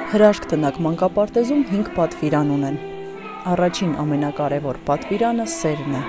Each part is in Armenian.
Հրաշք տնակ մանկապարտեզում 5 պատվիրան ունեն։ Առաջին ամենակարևոր պատվիրանը սերն է։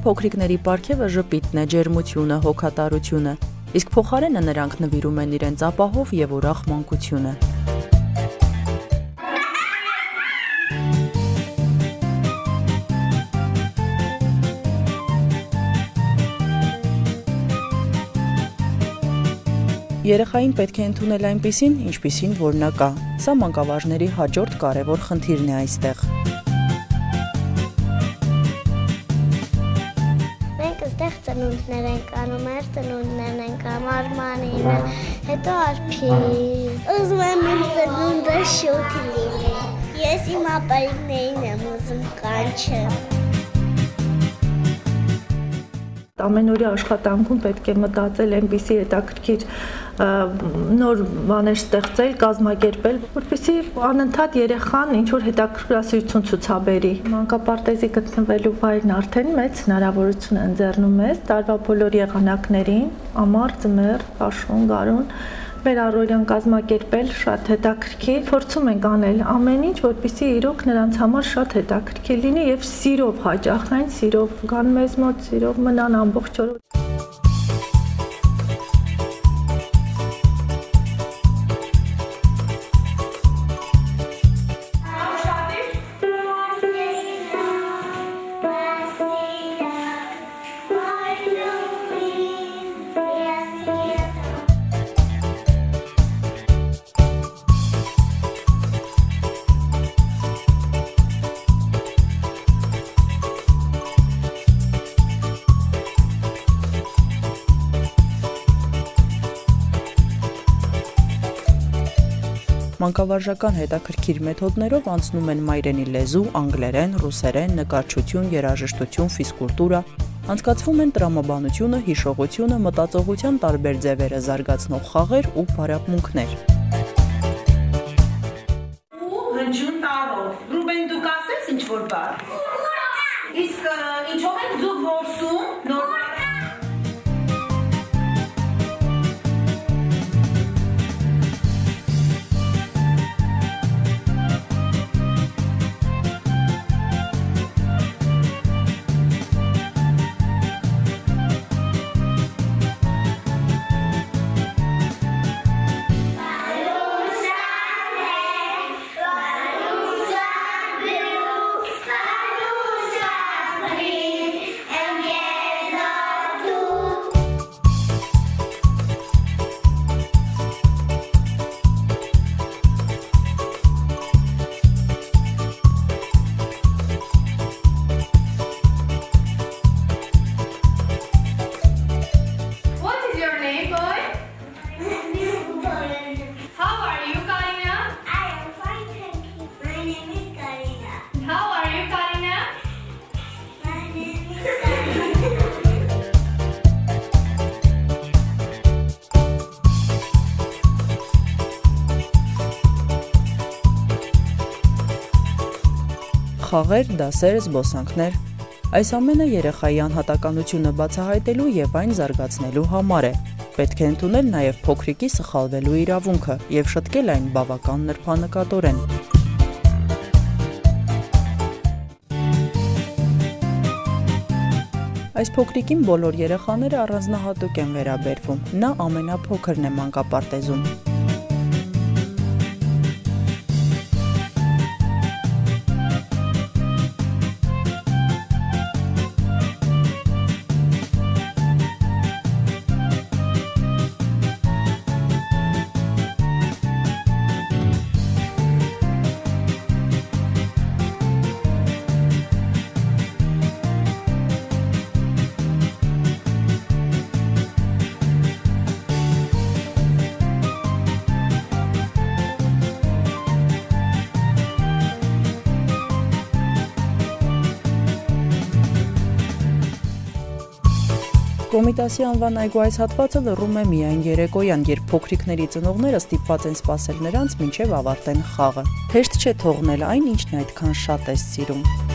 Փոքրիկների պարգևը ժպիտն է, ջերմությունը, հոգատարությունը, իսկ փոխարենը նրանք նվիրում են իրենց ապահով և ուրախ մանկությունը։ Երեխային պետք է ընդունել այնպիսին, ինչպիսին որ նա կա։ Սա մանկավարժների հաջորդ կարևոր խնդիրն է այստեղ։ Ծնունդներ ենք անում, մեր ծնունդներն ենք անում, Արմանինը, հետո Արփին։ Ուզում եմ իմ ծնունդը շուտ լինի։ Ես իմ ապարիկներին եմ ուզում կանչել։ Ամենօրյա աշխատանքում պետք է մտածել այնպիսի հետաքրքիր նոր բաներ ստեղծել, կազմակերպել, որպեսզի անընդհատ երեխան ինչ-որ հետաքրքրասիրություն ցուցաբերի։ Մանկապարտեզի գտնվելու վայրն արդեն մեծ հնարավորություն է ընձեռնում մեզ տարվա բոլոր եղանակներին, ամառ, ձմեռ, աշուն, գարուն, մեր առօրյան կազմակերպել շատ հետաքրքիր, փորձում ենք անել ամեն ինչ, որպեսզի իրոք նրանց համար շատ հետաքրքիր լինի եւ սիրով հաճախեն, սիրով գան մեզ մոտ, սիրով մնան ամբողջ օրը։ Մանկավարժական հետաքրքիր մեթոդներով անցնում են մայրենի լեզու, անգլերեն, ռուսերեն, նկարչություն, երաժշտություն, ֆիզկուլտուրա, անցկացվում են տրամաբանությունը, հիշողությունը, մտածողության տարբեր ձևերը զարգացնող խաղեր ու բարապմունքներ։ Հնչյուն տառով։ Ռուբեն, դու կասես ինչ-որ բառ։ Իսկ ինչով եք դուք որսում նոր բառ։ Խաղեր, դասեր, զբոսանքներ։ Այս ամենը երեխայի անհատականությունը բացահայտելու եւ այն զարգացնելու համար է։ Պետք է ընդունել նաեւ փոքրիկի սխալվելու իրավունքը եւ շտկել այն բավական նրբանկատորեն։ Այս փոքրիկին բոլոր երեխաները առանձնահատուկ են վերաբերվում։ Նա ամենափոքրն է մանկապարտեզում։ Կոմիտասի անվան այգու այս հատվածը լռում է միայն երեկոյան, երբ փոքրիկների ծնողները ստիպված են սպասել նրանց, մինչև ավարտեն խաղը։ Հեշտ չէ թողնել այն, ինչն այդքան շատ ես սիրում։